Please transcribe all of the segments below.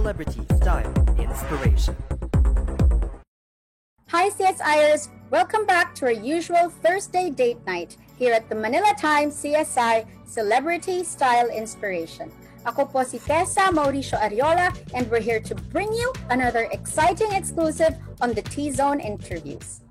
Celebrity Style Inspiration. Hi CSIers! Welcome back to our usual Thursday date night here at the Manila Times CSI Celebrity Style Inspiration. Ako po si Tessa Mauricio Ariola and we're here to bring you another exciting exclusive on the T-Zone interviews.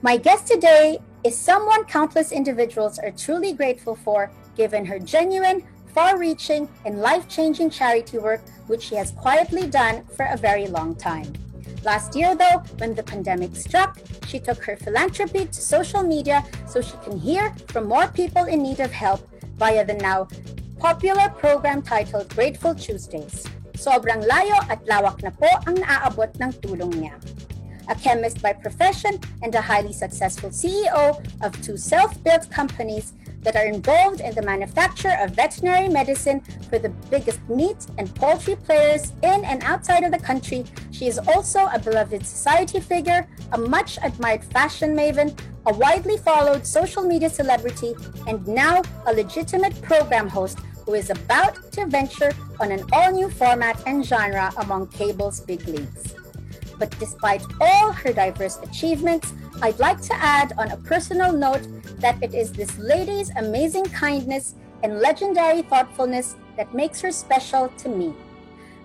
My guest today is someone countless individuals are truly grateful for, given her genuine, far-reaching, and life-changing charity work, which she has quietly done for a very long time. Last year, though, when the pandemic struck, she took her philanthropy to social media so she can hear from more people in need of help via the now popular program titled Grateful Tuesdays. Sobrang layo at lawak na po ang naaabot ng tulong niya. A chemist by profession and a highly successful CEO of two self-built companies that are involved in the manufacture of veterinary medicine for the biggest meat and poultry players in and outside of the country, she is also a beloved society figure, a much admired fashion maven, a widely followed social media celebrity, and now a legitimate program host who is about to venture on an all-new format and genre among cable's big leagues. But despite all her diverse achievements, I'd like to add on a personal note that it is this lady's amazing kindness and legendary thoughtfulness that makes her special to me.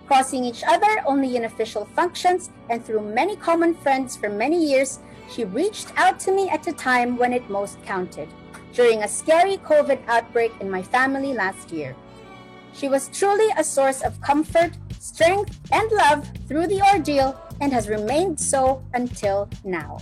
Crossing each other only in official functions and through many common friends for many years, she reached out to me at a time when it most counted, during a scary COVID outbreak in my family last year. She was truly a source of comfort, strength, and love through the ordeal and has remained so until now.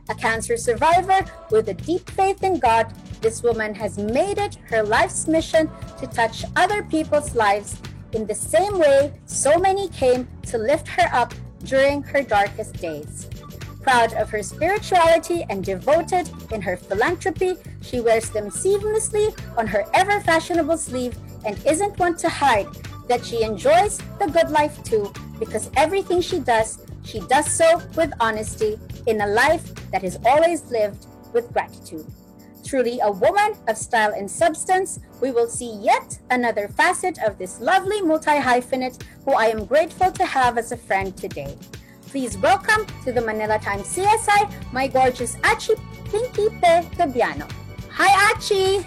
A cancer survivor with a deep faith in God, this woman has made it her life's mission to touch other people's lives in the same way so many came to lift her up during her darkest days. Proud of her spirituality and devoted in her philanthropy, she wears them seamlessly on her ever-fashionable sleeve and isn't one to hide that she enjoys the good life too, because everything she does so with honesty in a life that is always lived with gratitude. Truly a woman of style and substance, we will see yet another facet of this lovely multi-hyphenate who I am grateful to have as a friend today. Please welcome to the Manila Times CSI, my gorgeous Achi Pinky Pe Gabiano. Hi Achi!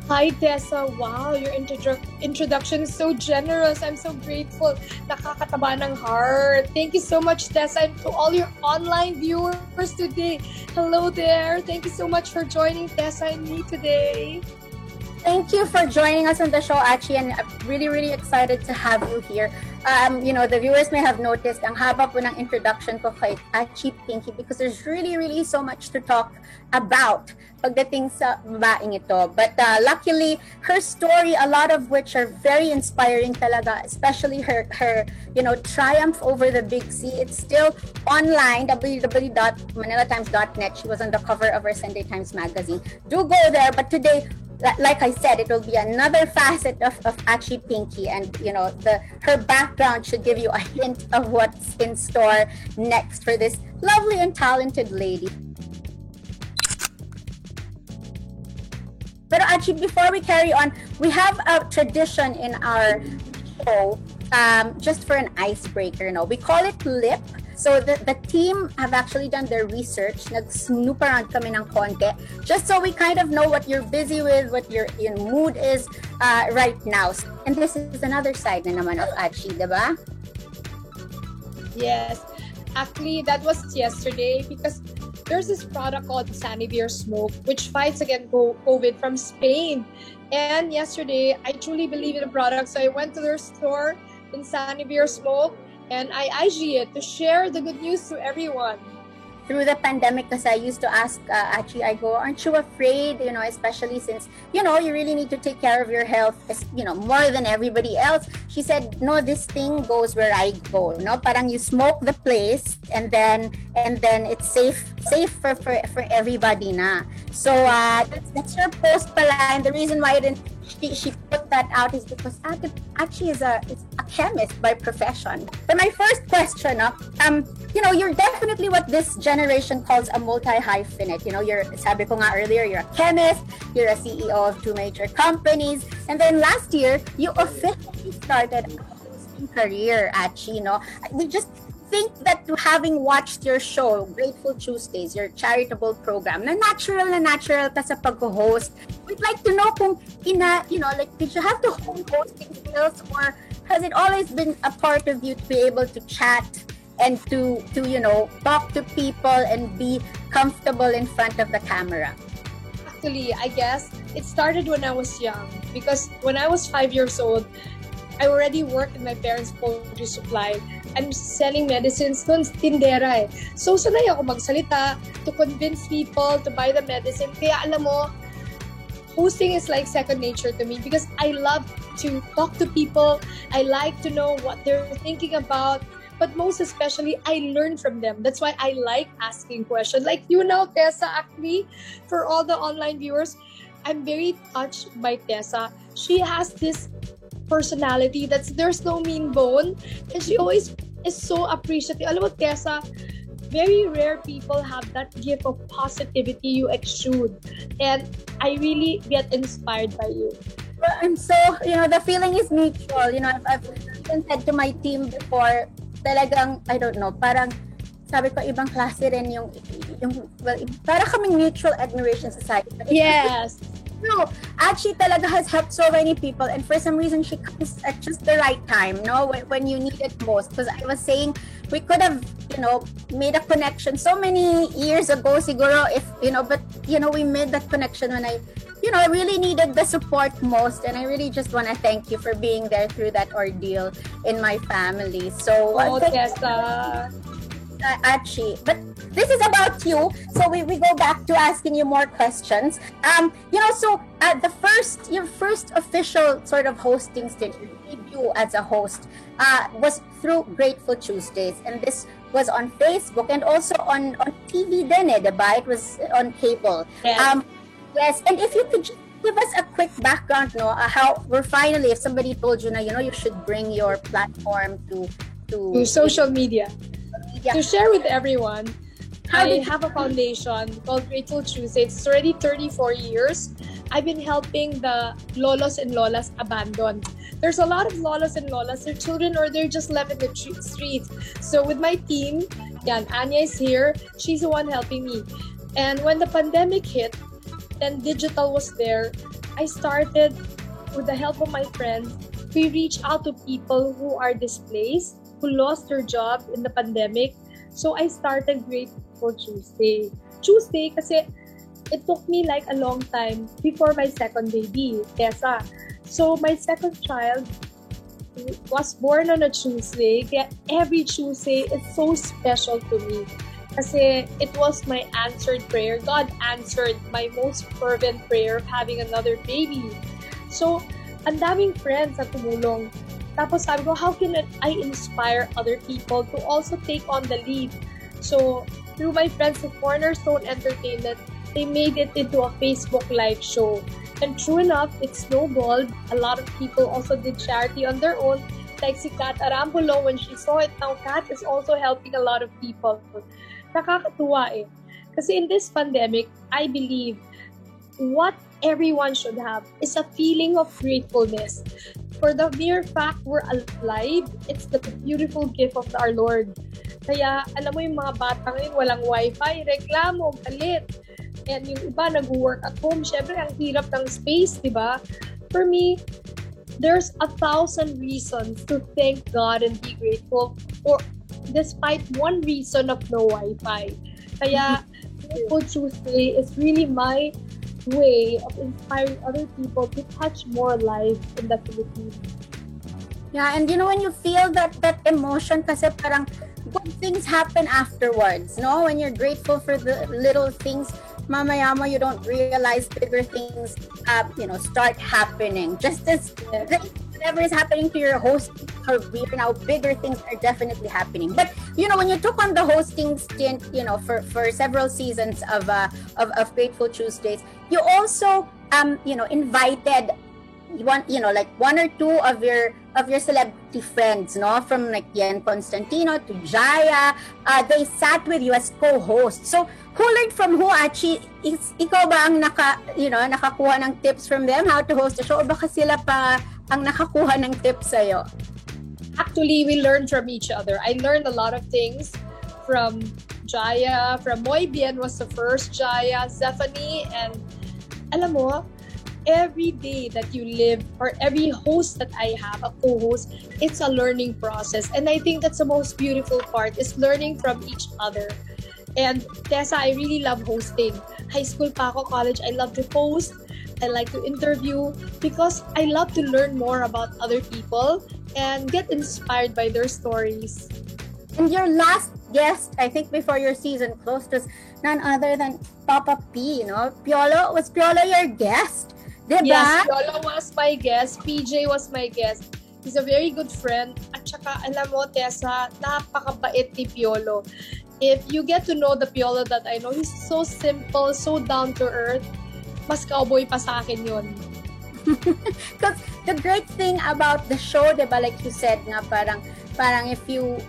Hi, Tessa. Wow, your introduction is so generous. I'm so grateful. Nakakataba ng heart. Thank you so much, Tessa, and to all your online viewers today. Hello there. Thank you so much for joining Tessa and me today. Thank you for joining us on the show, Achi, and I'm really, really excited to have you here. The viewers may have noticed ang haba po ng introduction ko kay Achi Pinky because there's really, really so much to talk about pagdating sa babaeng ito. But luckily, her story, a lot of which are very inspiring talaga, especially her triumph over the Big C. It's still online, www.manilatimes.net. She was on the cover of our Sunday Times magazine. Do go there, but today, like I said, it will be another facet of Achi Pinky, and her background should give you a hint of what's in store next for this lovely and talented lady. But Achi, before we carry on, we have a tradition in our show, just for an icebreaker. We call it LIP. So the team have actually done their research. Nag-snoop around kami ng konti, just so we kind of know what you're busy with, what your mood is right now. And this is another side na naman of Achi, diba? Yes. Actually, that was yesterday because there's this product called Sanivir Smoke, which fights against COVID from Spain. And yesterday, I truly believe in the product. So I went to their store in Sanivir Smoke, and I IG it to share the good news to everyone. Through the pandemic, because I used to ask Achi, I go, aren't you afraid, especially since, you really need to take care of your health, more than everybody else. She said, no, this thing goes where I go. Parang you smoke the place and then it's safe for everybody na. So that's her post pala, and the reason why she put that out is because Ate actually is a chemist by profession. But my first question, you're definitely what this generation calls a multi-hyphenate. Sabi ko nga earlier, you're a chemist, you're a CEO of 2 major companies, and then last year, you officially started a hosting career at Chino. We just think that having watched your show, Grateful Tuesdays, your charitable program, na natural ka sa pag-host, we'd like to know kung did you have to hone hosting skills, or has it always been a part of you to be able to chat and to talk to people and be comfortable in front of the camera? Actually, I guess it started when I was young, because when I was 5 years old, I already worked in my parents' poultry supply. I'm selling medicines doon, tindera eh. So, sanay ako magsalita to convince people to buy the medicine. Kaya alam mo, hosting is like second nature to me because I love to talk to people. I like to know what they're thinking about. But most especially, I learn from them. That's why I like asking questions. Like you now, Tessa, actually, for all the online viewers, I'm very touched by Tessa. She has this personality there's no mean bone, and she always is so appreciative. Alam mo, Tessa, very rare people have that gift of positivity you exude, and I really get inspired by you. Well, I'm so, the feeling is mutual. I've even said to my team before, talagang, I don't know, parang sabi ko, ibang klase rin yung para kaming mutual admiration society. Yes. No, actually talaga has helped so many people, and for some reason she comes at just the right time, when you need it most. Because I was saying we could have, made a connection so many years ago, siguro, if, but, we made that connection when I really needed the support most, and I really just want to thank you for being there through that ordeal in my family. So, Tessa. Actually, but this is about you, so we go back to asking you more questions. Your first official sort of hosting stint, your debut as a host, was through Grateful Tuesdays, and this was on Facebook and also on TV din, diba? It was on cable. Yes. Yes, and if you could just give us a quick background, how we're finally, if somebody told you, you should bring your platform to social media. Yeah. To share with everyone, I have a foundation called Grateful Tuesdays. It's already 34 years. I've been helping the lolos and lolas abandoned. There's a lot of lolos and lolas, their children, or they're just left in the streets. So with my team, Anya is here. She's the one helping me. And when the pandemic hit, then digital was there. I started, with the help of my friends, we reach out to people who are displaced, who lost their job in the pandemic. So I started Grateful Tuesday. Kasi it took me like a long time before my second baby, Tessa. So my second child was born on a Tuesday. Kaya every Tuesday is so special to me. Kasi it was my answered prayer. God answered my most fervent prayer of having another baby. So, ang daming friends na tumulong. Tapos sabi ko, how can I inspire other people to also take on the lead? So, through my friends at Cornerstone Entertainment, they made it into a Facebook Live show. And true enough, it snowballed. A lot of people also did charity on their own. Like si Kat Arambulo, when she saw it, now Kat is also helping a lot of people. Nakakatuwa eh. Kasi in this pandemic, I believe what everyone should have is a feeling of gratefulness. For the mere fact we're alive, it's the beautiful gift of our Lord. Kaya, alam mo yung mga bata ngayon, walang wifi, reklamo, galit. And yung iba nag-work at home, syempre ang hirap ng space, di ba? For me, there's 1,000 reasons to thank God and be grateful for despite one reason of no Wi-Fi. Kaya, Grateful Tuesday is really my way of inspiring other people to touch more lives in the Philippines. Yeah, and when you feel that emotion, kasi parang good things happen afterwards, no? When you're grateful for the little things, mamaya mo, you don't realize bigger things, start happening. Just as whatever is happening to your hosting career now, bigger things are definitely happening. But when you took on the hosting stint, for several seasons of Grateful Tuesdays, you also invited like one or two of your celebrity friends, no, from like Ian Constantino to Jaya, they sat with you as co-hosts. So who learned from who, Achi? Ikaw ba ang nakakuha ng tips from them how to host a show, o baka sila pa ang nakakuha ng tips sa'yo? Actually, we learned from each other. I learned a lot of things from Jaya, from Moy Bien was the first Jaya, Zephanie, and alam mo, every day that you live, or every host that I have, a co-host, it's a learning process. And I think that's the most beautiful part, is learning from each other. And Tessa, I really love hosting. High school pa ako, college, I love to host. I like to interview because I love to learn more about other people and get inspired by their stories. And your last guest, I think before your season closed, was none other than Papa P, Piolo, was Piolo your guest? Diba? Yes, Piolo was my guest. PJ was my guest. He's a very good friend. At saka, alam mo, Tessa, napakabait ni Piolo. If you get to know the Piolo that I know, he's so simple, so down to earth. Mas cowboy pa sa akin yun. Because the great thing about the show, diba, like you said nga, parang if you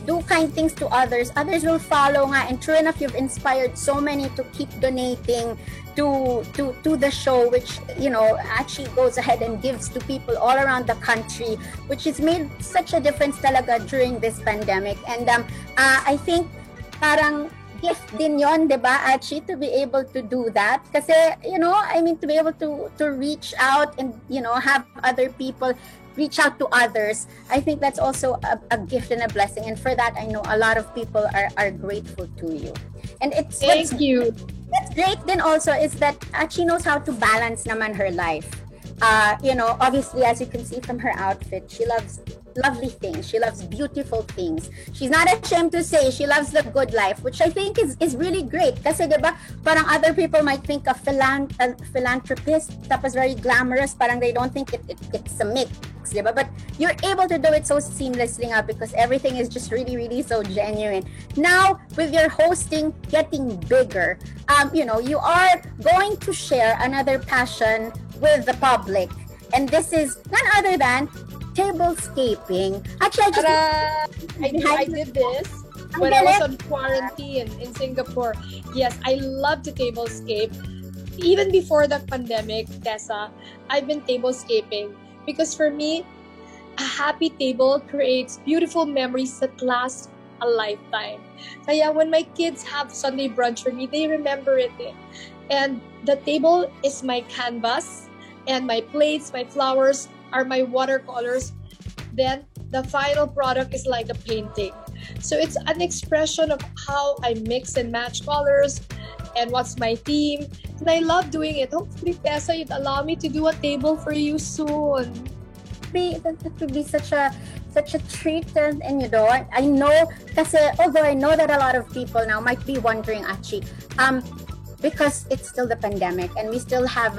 do kind things to others will follow nga, and true enough, you've inspired so many to keep donating to the show, which actually goes ahead and gives to people all around the country, which has made such a difference talaga during this pandemic. And I think parang gift din yon, diba, Achi, to be able to do that, kasi to be able to reach out and have other people reach out to others. I think that's also a gift and a blessing, and for that I know a lot of people are grateful to you. And it's Thank you. What's great then also is that she knows how to balance naman her life. Obviously, as you can see from her outfit, she loves lovely things. She loves beautiful things. She's not ashamed to say she loves the good life, which I think is really great. Kasi diba, parang other people might think of philanthropist, tapos very glamorous, parang they don't think it's a mix, diba? But you're able to do it so seamlessly nga, because everything is just really, really so genuine. Now, with your hosting getting bigger, you are going to share another passion with the public. And this is none other than tablescaping. Actually, I did this when I was on quarantine in Singapore. Yes, I love to tablescape. Even before the pandemic, Tessa, I've been tablescaping because for me, a happy table creates beautiful memories that last a lifetime. Kaya when my kids have Sunday brunch for me, they remember it. And the table is my canvas, and my plates, my flowers are my watercolors. Then the final product is like a painting. So it's an expression of how I mix and match colors and what's my theme. And I love doing it. Hopefully, Tessa, you'd allow me to do a table for you soon. That would be such a treat, and I know, kasi although I know that a lot of people now might be wondering, Achi, because it's still the pandemic and we still have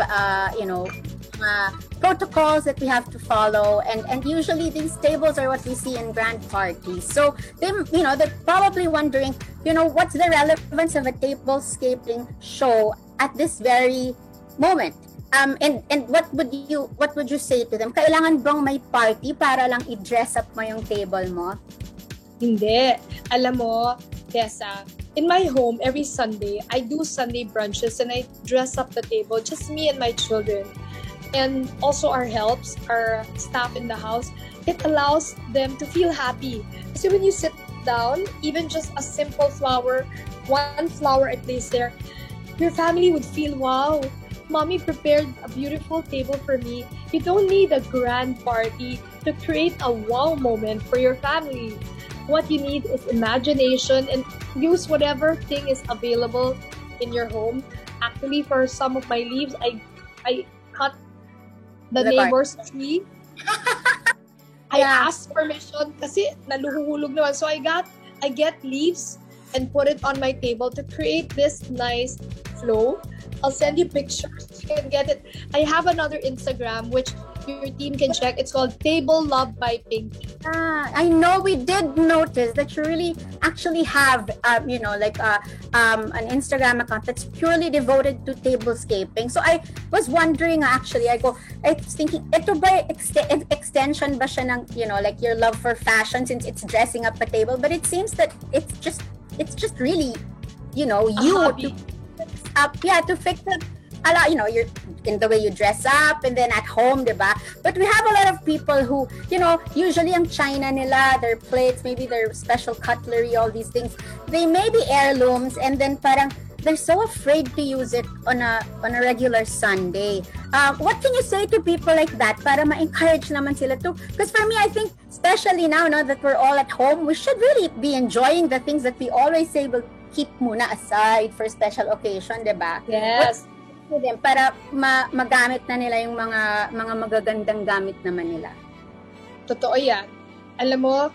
protocols that we have to follow, and usually these tables are what we see in grand parties. So they're probably wondering, what's the relevance of a tablescaping show at this very moment? And what would you say to them? Kailangan bang may party para lang i-dress up mo yung table mo? Hindi. Alam mo, Tessa, in my home, every Sunday, I do Sunday brunches and I dress up the table, just me and my children. And also our helps, our staff in the house, it allows them to feel happy. So when you sit down, even just a simple flower, one flower I place there, your family would feel, wow, Mommy prepared a beautiful table for me. You don't need a grand party to create a wow moment for your family. What you need is imagination, and use whatever thing is available in your home. Actually, for some of my leaves, I cut the neighbor's tree. I asked permission kasi naluhulog naman. So I get leaves and put it on my table to create this nice flow. I'll send you pictures. You can get it. I have another Instagram which your team can check. It's called Table Love by Pinky. I know we did notice that you really actually have, an Instagram account that's purely devoted to tablescaping. So I was wondering, actually, I was thinking, ito ba extension ba siya ng, like your love for fashion since it's dressing up a table? But it seems that it's just really, you hobby. to fix it. You're in the way you dress up and then at home, diba? But we have a lot of people who, usually ang china nila, their plates, maybe their special cutlery, all these things, they may be heirlooms and then parang they're so afraid to use it on a regular Sunday. What can you say to people like that para ma-encourage naman sila to? Because for me, I think, especially now that we're all at home, we should really be enjoying the things that we always say will keep muna aside for special occasion, diba? Yes. Them para magamit na nila yung mga magagandang gamit naman nila. Totoo yan. Alam mo,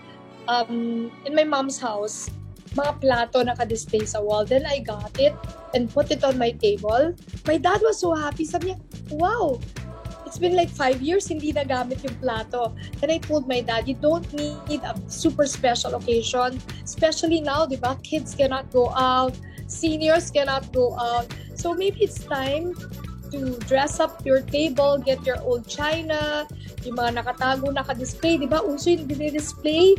in my mom's house, mga plato naka-display sa wall. Then I got it and put it on my table. My dad was so happy. Sabi niya, wow, it's been like 5 years hindi nagamit yung plato. And I told my dad, you don't need a super special occasion. Especially now, di ba? Kids cannot go out. Seniors cannot go out. So maybe it's time to dress up your table, get your old china, yung mga nakatago, naka-display, di ba? Uso yung dinidisplay.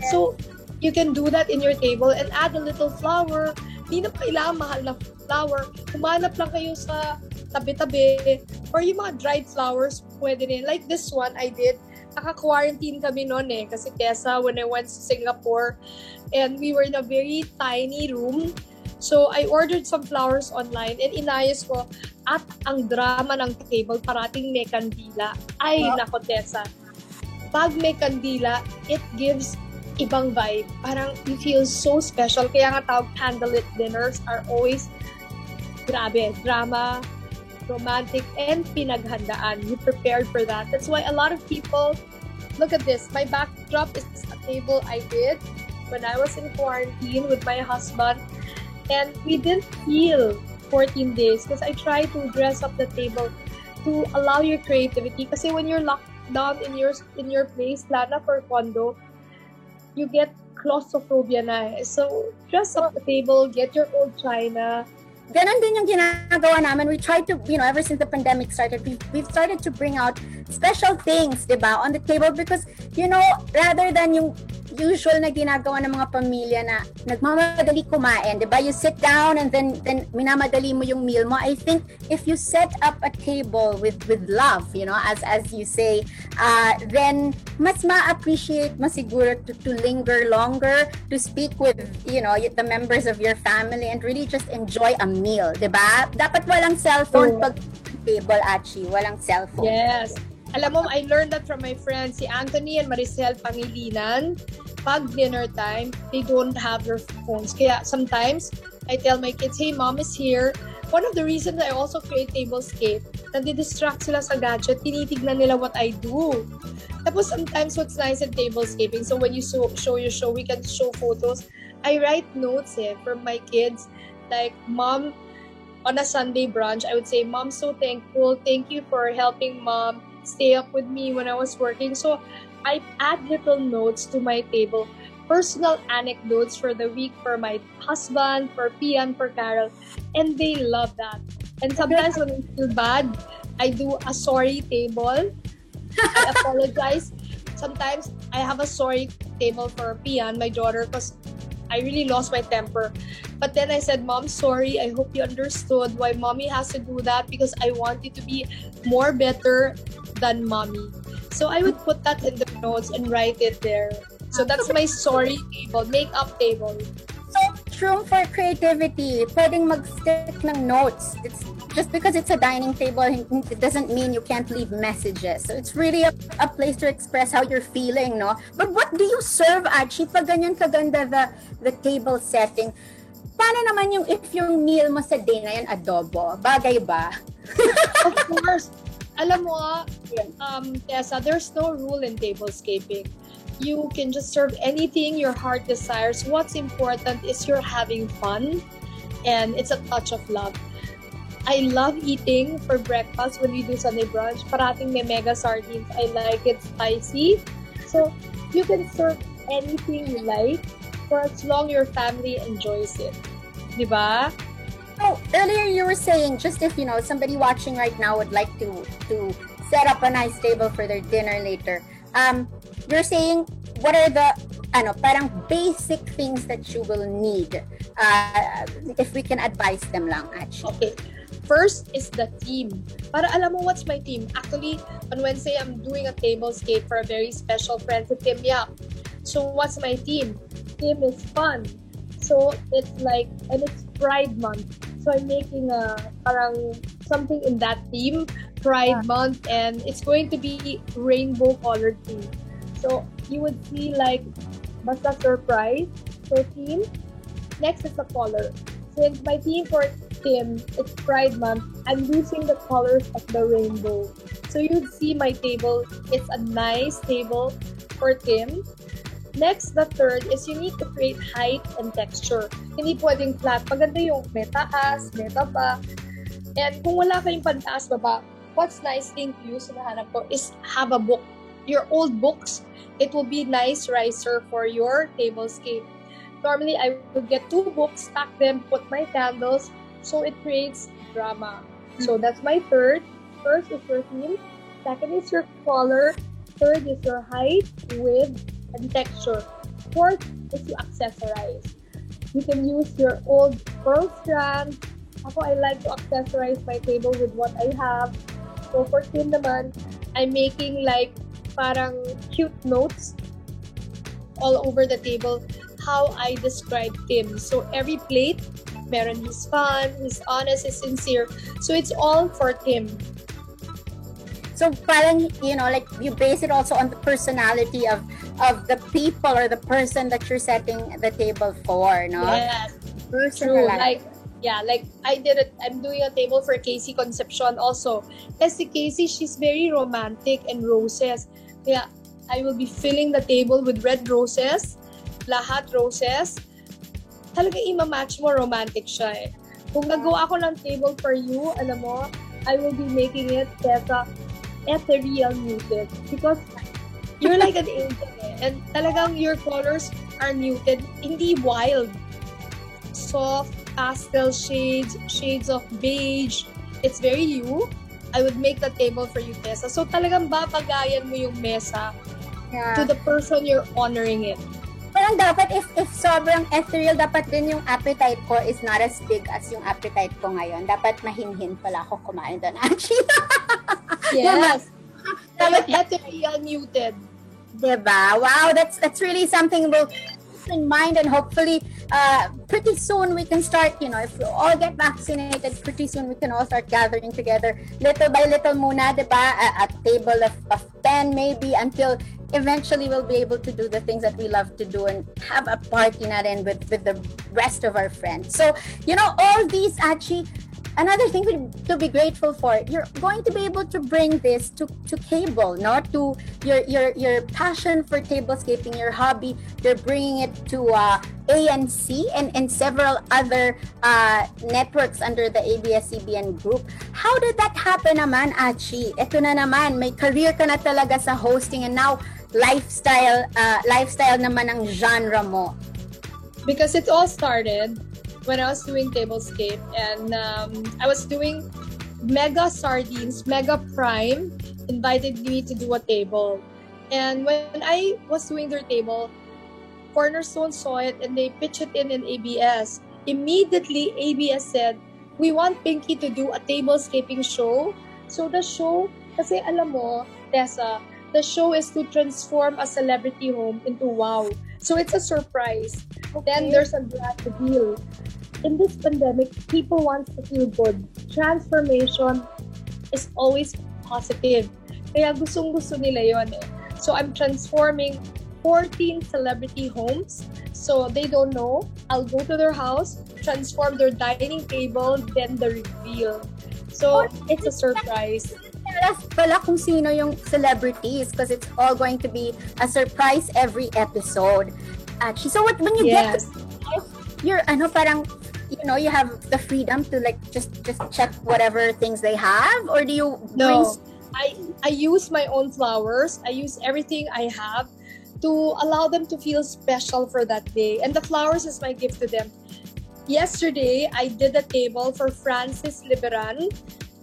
So, you can do that in your table and add a little flower. Di na kailangan mahal na flower. Humanap lang kayo sa tabi-tabi. Or yung mga dried flowers, pwede rin. Like this one, I did. Naka-quarantine kami noon kasi Tessa, when I went to Singapore, and we were in a very tiny room. So, I ordered some flowers online and inayos ko at ang drama ng table, parating may kandila. Ay, nako Tessa. Pag may kandila, it gives ibang vibe. Parang you feel so special. Kaya nga tawag candlelit dinners are always grabe, drama, romantic, and pinaghandaan. You prepared for that. That's why a lot of people, look at this. My backdrop is a table I did when I was in quarantine with my husband. And we didn't feel 14 days because I tried to dress up the table to allow your creativity. Kasi when you're locked down in your place, lalo na for condo, you get claustrophobia na. So, dress up the table, get your old china. Ganon din yung ginagawa namin. We tried to, ever since the pandemic started, we've started to bring out special things, diba, on the table because, rather than yung usual na ginagawa ng mga pamilya na nagmamadali kumain, diba? You sit down and then minamadali mo yung meal mo. I think if you set up a table with love, as you say, then mas ma-appreciate mo siguro to linger longer, to speak with, the members of your family and really just enjoy a meal, diba? Dapat walang cellphone pag table, Achi. Walang cellphone. Yes. Alam mo, I learned that from my friends, si Anthony and Maricel Pangilinan. Pag dinner time, they don't have their phones. Kaya sometimes, I tell my kids, hey, mom is here. One of the reasons I also create tablescape, nadi-distract sila sa gadget, tinitignan nila what I do. Tapos sometimes what's nice in tablescaping, so when you show your show, we can show photos. I write notes for my kids. Like, mom, on a Sunday brunch, I would say, mom, so thankful. Thank you for helping mom stay up with me when I was working. So I add little notes to my table, personal anecdotes for the week for my husband, for Pian, for Carol, and they love that. And sometimes when I feel bad, I do a sorry table. I apologize. Sometimes I have a sorry table for Pian, my daughter, because I really lost my temper. But then I said, Mom, sorry. I hope you understood why Mommy has to do that because I want you to be more better than Mommy. So I would put that in the notes and write it there. So that's my sorry table, make-up table. So room for creativity. Pwedeng mag-stick ng notes. It's just because it's a dining table, it doesn't mean you can't leave messages. So it's really a place to express how you're feeling, no? But what do you serve, Achi? Pag ganyan kaganda the table setting, paano naman if yung meal mo sa day na yun adobo? Bagay ba? Of course. Alam mo, Tessa, there's no rule in tablescaping. You can just serve anything your heart desires. What's important is you're having fun and it's a touch of love. I love eating for breakfast when we do Sunday brunch. Parating may mega sardines. I like it spicy. So you can serve anything you like for as long your family enjoys it. Diba? So earlier you were saying, just if somebody watching right now would like to set up a nice table for their dinner later. You're saying what are the parang basic things that you will need, if we can advise them lang actually. Okay. First is the theme. Para alam mo what's my theme. Actually, on Wednesday, I'm doing a tablescape for a very special friend si Tim Yap. So what's my theme? Theme is fun. So it's and it's Pride Month. So I'm making parang something in that theme, Pride Month, and it's going to be rainbow colored theme. So you would see basta surprise. So theme. Next is the color. Since my theme for Tim, it's Pride Month, I'm using the colors of the rainbow. So you'd see my table. It's a nice table for Tim. Next, the third is you need to create height and texture. Hindi pwedeng flat. Maganda yung may taas, may baba. And kung wala kayong pantaas baba, what's nice thing to use na hanap ko is have a book. Your old books, it will be nice riser for your tablescape. Normally, I would get 2 books, stack them, put my candles, so it creates drama. So that's my third. First is your theme. Second is your color. Third is your height, width, and texture. Fourth is you accessorize. You can use your old pearl strand. Ako, I like to accessorize my table with what I have. So for Tim naman, I'm making parang cute notes all over the table how I describe Tim. So every plate, meron he's fun, he's honest, he's sincere. So it's all for Tim. So parang, you base it also on the personality of the people or the person that you're setting the table for, no? Yes. True. I did it. I'm doing a table for Casey Concepcion also. Kasi Casey, she's very romantic and roses. Kaya I will be filling the table with red roses. Lahat roses. Talaga ima-match mo, romantic siya eh. Kung nagawa ako ng table for you, alam mo, I will be making it ethereal muted. Because you're like an angel eh. And talagang your colors are muted. Hindi wild. Soft, pastel shades, shades of beige. It's very you. I would make the table for you, Tessa. So talagang babagayan mo yung mesa to the person you're honoring it. Parang dapat if sobrang ethereal, dapat din yung appetite ko is not as big as yung appetite ko ngayon. Dapat mahinhin pala ako kumain doon. Actually. Yes. Dapat ethereal muted. Diba? Wow, that's really something we'll keep in mind, and hopefully pretty soon we can start, if we all get vaccinated, pretty soon we can all start gathering together little by little muna, diba? A table of 10 maybe, until eventually we'll be able to do the things that we love to do and have a party na rin with the rest of our friends. So, all these actually, another thing to be grateful for, you're going to be able to bring this to cable, no? To your passion for tablescaping, your hobby, you're bringing it to ANC and several other networks under the ABS-CBN group. How did that happen naman, Achi? Ito na naman, may career ka na talaga sa hosting, and now lifestyle naman ang genre mo. Because it all started when I was doing tablescape, and I was doing Mega Sardines, Mega Prime invited me to do a table. And when I was doing their table, Cornerstone saw it and they pitched it in ABS. Immediately, ABS said, we want Pinky to do a tablescaping show. So the show, kasi alam mo, Tessa, the show is to transform a celebrity home into wow. So it's a surprise. Okay. Then there's a grand reveal. In this pandemic, people want to feel good. Transformation is always positive. Kaya gustong-gusto nila yun eh. So I'm transforming 14 celebrity homes. So they don't know. I'll go to their house, transform their dining table, then the reveal. So it's a surprise. Tell us pala kung sino yung celebrities, because it's all going to be a surprise every episode. Actually, so when you get to your parang you have the freedom to like just check whatever things they have, or do you No, I use my own flowers. I use everything I have to allow them to feel special for that day. And the flowers is my gift to them. Yesterday, I did a table for Francis Liberan.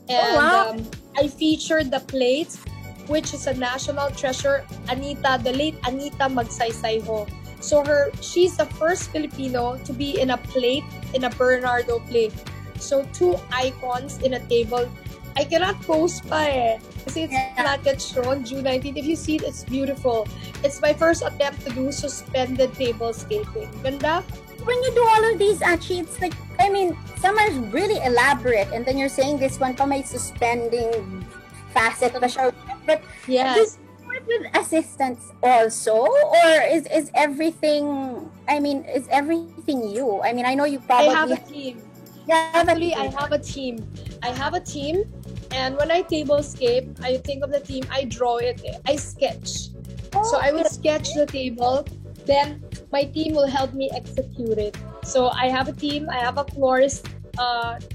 And wow. I featured the plates, which is a national treasure, the late Anita Magsaysayho. So she's the first Filipino to be in a plate, in a Bernardo plate. So 2 icons in a table. I cannot post pa kasi it's not yet shown, June 19th. If you see it, it's beautiful. It's my first attempt to do suspended tablescaping. Ganda? When you do all of these, actually, it's like, I mean, some are really elaborate, and then you're saying this one pa may suspending facet pa siya. But yes. With assistants also, or is everything, I mean, is everything you? I mean, I know you probably I have a team. Yeah, actually, I have a team. And when I tablescape, I think of the team, I draw it, I sketch. So I will sketch the table, then my team will help me execute it. So I have a team, I have a florist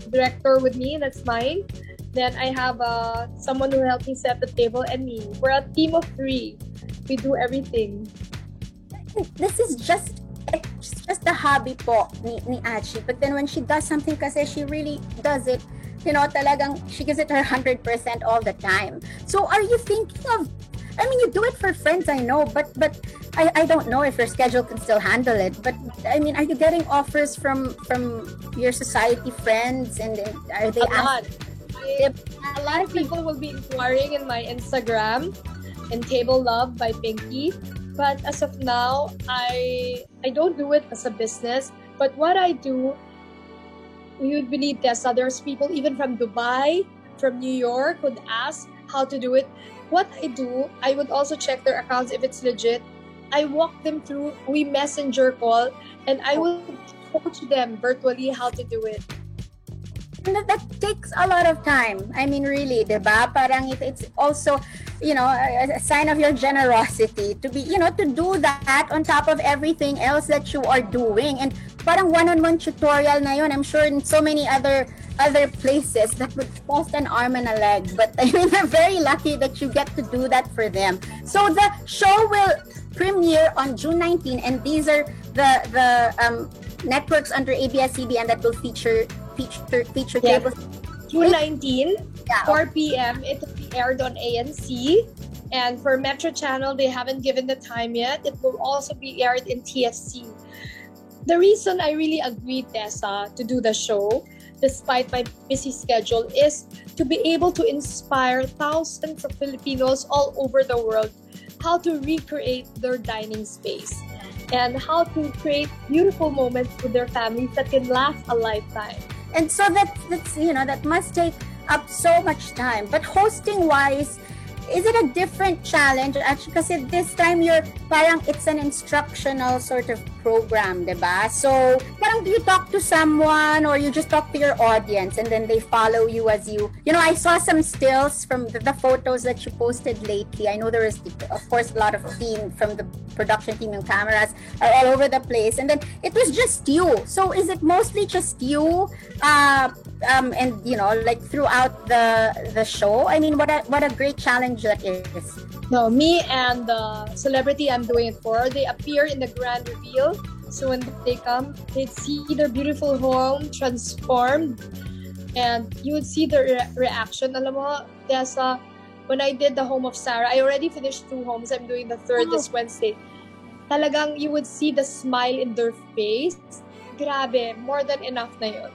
director with me, that's mine. Then I have someone who helped me set the table, and me. We're a team of 3. We do everything. This is just a hobby po ni Achi. But then when she does something kasi she really does it, talagang she gives it her 100% all the time. So are you thinking of, I mean, you do it for friends, I know, but I don't know if your schedule can still handle it. But I mean, are you getting offers from your society friends, and are they a lot of people will be inquiring in my Instagram and Table Love by Pinky. But as of now, I don't do it as a business. But what I do, you would believe, Tessa, there's people even from Dubai, from New York would ask how to do it. What I do, I would also check their accounts if it's legit. I walk them through, we messenger call, and I will coach them virtually how to do it. And that takes a lot of time. I mean, really, diba? Parang it's also, a sign of your generosity to be, to do that on top of everything else that you are doing. And parang one-on-one tutorial na yun. I'm sure in so many other places that would cost an arm and a leg. But I mean, they're very lucky that you get to do that for them. So the show will premiere on June 19, and these are the networks under ABS-CBN that will feature tables. June 19, 4 p.m. It will be aired on ANC. And for Metro Channel, they haven't given the time yet. It will also be aired in TFC. The reason I really agreed, Tessa, to do the show, despite my busy schedule, is to be able to inspire thousands of Filipinos all over the world how to recreate their dining space and how to create beautiful moments with their families that can last a lifetime. And so that's that must take up so much time. But hosting wise, is it a different challenge? Actually, kasi this time it's an instructional sort of program, diba? So parang do you talk to someone, or you just talk to your audience and then they follow you as you, I saw some stills from the photos that you posted lately. I know there is, of course, a lot of team from the production team, and cameras are all over the place. And then it was just you. So is it mostly just you? And like throughout the show? I mean, what a great challenge that is. No, me and the celebrity I'm doing it for, they appear in the grand reveal. So when they come, they'd see their beautiful home transformed, and you would see their reaction. Alam mo, Tessa, when I did the home of Sarah, I already finished 2 homes. I'm doing the 3rd this Wednesday. Talagang you would see the smile in their face. Grabe, more than enough na yun.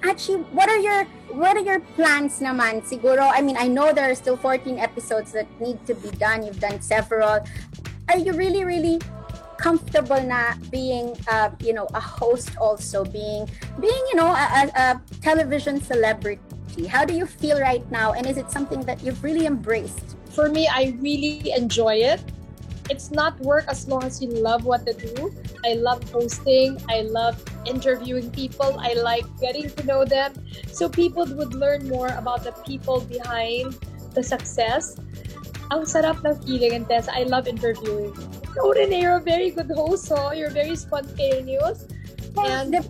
Actually, what are your plans naman? Siguro, I mean, I know there are still 14 episodes that need to be done. You've done several. Are you really, really comfortable na being, a host also, being, a television celebrity? How do you feel right now? And is it something that you've really embraced? For me, I really enjoy it. It's not work as long as you love what to do. I love hosting. I love interviewing people. I like getting to know them. So people would learn more about the people behind the success. Ang sarap ng feeling, and Tessa, I love interviewing. So, Renee, you're a very good host, so you're very spontaneous. And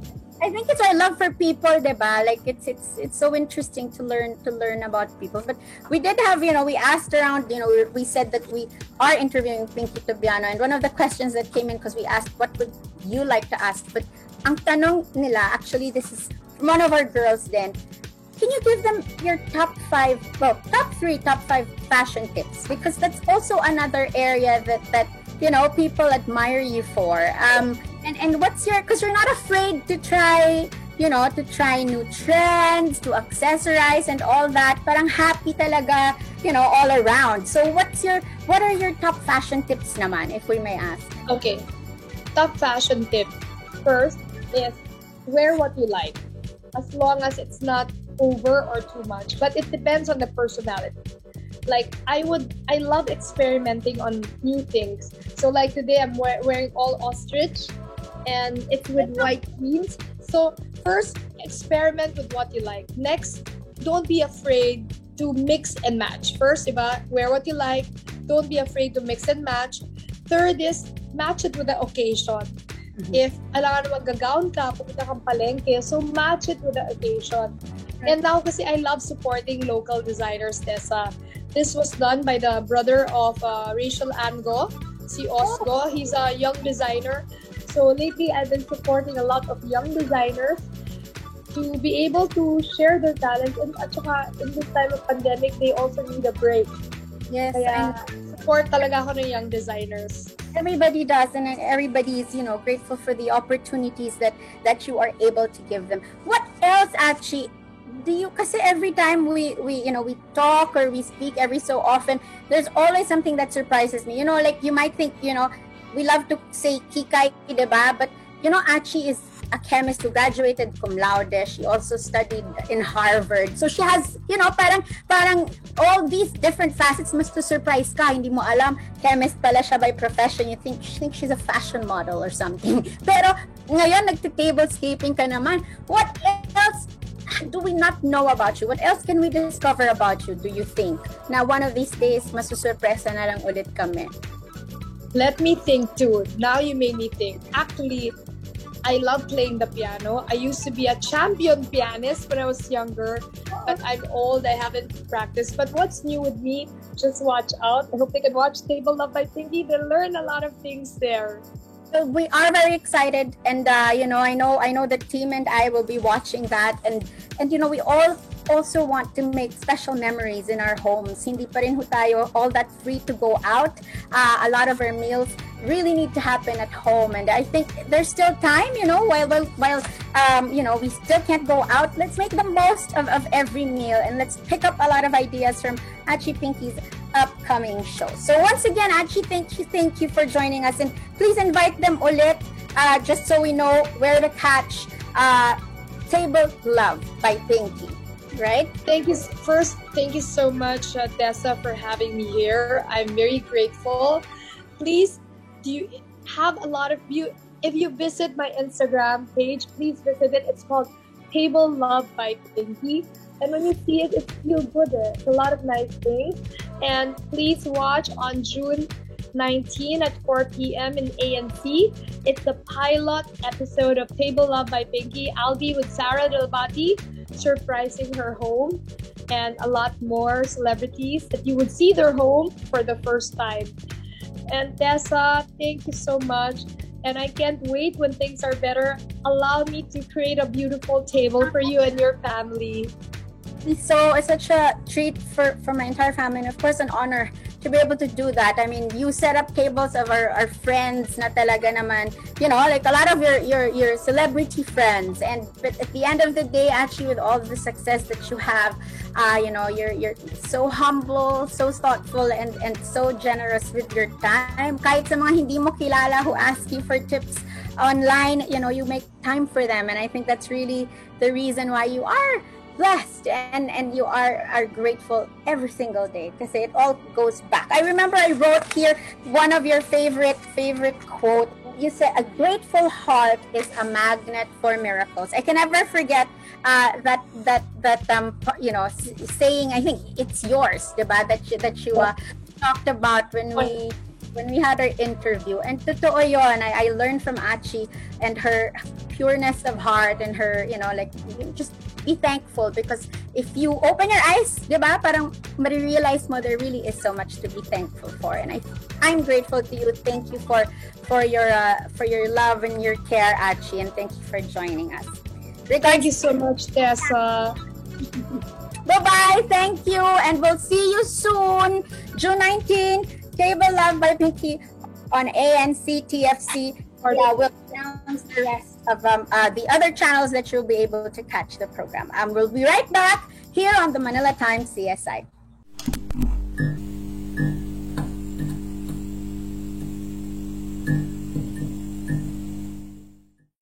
I think it's our love for people, diba? Like it's so interesting to learn about people. But we did have, we asked around, we said that we are interviewing Pinky Tobiano, and one of the questions that came in, because we asked what would you like to ask, but ang tanong nila, actually this is from one of our girls then, can you give them your top 3, top 5 fashion tips? Because that's also another area that people admire you for. And what's because you're not afraid to try, to try new trends, to accessorize and all that. Parang happy talaga, all around. So what are your top fashion tips naman, if we may ask? Okay, top fashion tip. First is wear what you like, as long as it's not over or too much. But it depends on the personality. Like I love experimenting on new things. So like today I'm wearing all ostrich, and it's with white jeans. So first, experiment with what you like. Next, don't be afraid to mix and match. First, wear what you like. Don't be afraid to mix and match. Third is match it with the occasion. Mm-hmm. If alangan mag-gown ka, pupunta kang palengke, so match it with the occasion. Right. And now kasi I love supporting local designers, Tessa. This was done by the brother of Rachel Ango, si Osgo. He's a young designer. So lately, I've been supporting a lot of young designers to be able to share their talents. And at saka, in this time of pandemic, they also need a break. Yes. Kaya support talaga ako ng young designers. Everybody does, and everybody is, grateful for the opportunities that you are able to give them. What else actually do you, kasi every time we talk or we speak every so often, there's always something that surprises me. Like you might think, we love to say Kikay, diba? But, Achi is a chemist who graduated cum laude. She also studied in Harvard. So she has, parang all these different facets must to surprise ka. Hindi mo alam, chemist pala siya by profession. You think she's a fashion model or something. Pero ngayon, nagti-tablescaping ka naman. What else do we not know about you? What else can we discover about you, do you think? Na one of these days, masusurpresa na lang ulit kami. Let me think too. Now you made me think. Actually, I love playing the piano. I used to be a champion pianist when I was younger, but I'm old. I haven't practiced. But what's new with me? Just watch out. I hope they can watch Table Love by Pinky. They'll learn a lot of things there. So we are very excited, and I know the team and I will be watching that, and we all also want to make special memories in our homes. Hindi pa rin ho tayo all that free to go out. A lot of our meals really need to happen at home, and I think there's still time, while we still can't go out. Let's make the most of every meal, and let's pick up a lot of ideas from Achi Pinky's upcoming show. So once again, Achi, thank you for joining us, and please invite them ulit, just so we know where to catch Table Love by Pinky. Right? Thank you. First, thank you so much, Tessa, for having me here. I'm very grateful. Please, do you have a lot of you? If you visit my Instagram page, please visit it. It's called Table Love by Pinky. And when you see it, it feels good. It's a lot of nice things. And please watch on June 19 at 4 p.m. in ANC. It's the pilot episode of Table Love by Pinky. I'll be with Sarah Delbati, surprising her home, and a lot more celebrities that you would see their home for the first time. And Tessa, thank you so much. And I can't wait when things are better. Allow me to create a beautiful table for you and your family. So it's such a treat for my entire family, and of course an honor to be able to do that. I mean, you set up tables of our friends na talaga naman, like a lot of your celebrity friends. But at the end of the day, actually, with all the success that you have, you're so humble, so thoughtful, and so generous with your time. Kahit sa mga hindi mo kilala who ask you for tips online, you make time for them. And I think that's really the reason why you are blessed and you are grateful every single day, because it all goes back. I remember I wrote here one of your favorite quote. You said, "A grateful heart is a magnet for miracles." I can never forget that saying. I think it's yours, diba? That you talked about when when we had our interview. And totoo yun, I learned from Achi and her pureness of heart and her, like, just be thankful, because if you open your eyes, di ba, parang marirealize mo there really is so much to be thankful for. And I'm grateful to you. Thank you for your love and your care, Achi, and thank you for joining us. Thank you so much, Tessa. Bye-bye. Thank you. And we'll see you soon. June 19, Table Love by Pinky on ANC TFC. Yeah, we'll announce the rest of the other channels that you'll be able to catch the program. We'll be right back here on the Manila Times CSI.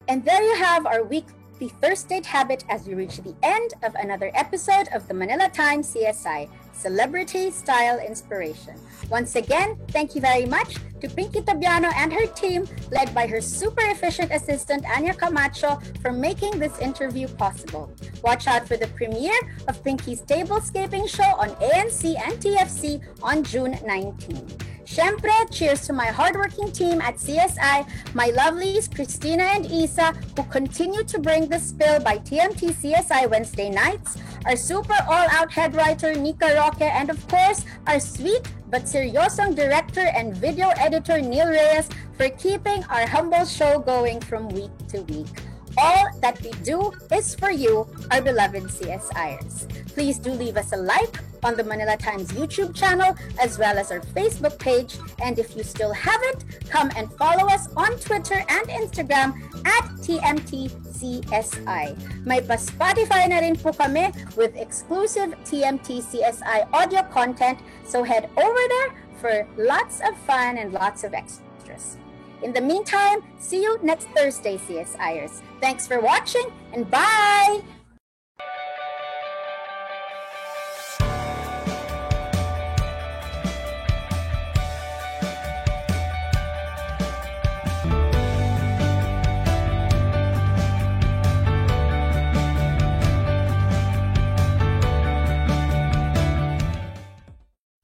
And there you have our weekly first date habit as we reach the end of another episode of the Manila Times CSI, Celebrity Style Inspiration. Once again, thank you very much to Pinky Tobiano and her team, led by her super efficient assistant, Anya Camacho, for making this interview possible. Watch out for the premiere of Pinky's Tablescaping Show on ANC and TFC on June 19. Syempre, cheers to my hardworking team at CSI, my lovelies Christina and Isa, who continue to bring the spill by TMT CSI Wednesday nights, our super all-out head writer Nika Roque, and of course, our sweet but seryosong director and video editor Neil Reyes for keeping our humble show going from week to week. All that we do is for you, our beloved CSIers. Please do leave us a like on the Manila Times YouTube channel as well as our Facebook page. And if you still haven't, come and follow us on Twitter and Instagram at TMTCSI. May pa-Spotify na rin po kami with exclusive TMT CSI audio content. So head over there for lots of fun and lots of extras. In the meantime, see you next Thursday, CSIers. Thanks for watching and bye!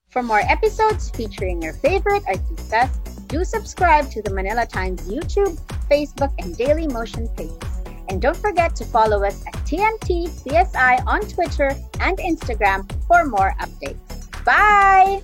For more episodes featuring your favorite artistas, do subscribe to the Manila Times YouTube, Facebook, and Daily Motion pages. And don't forget to follow us at TMT CSI on Twitter and Instagram for more updates. Bye!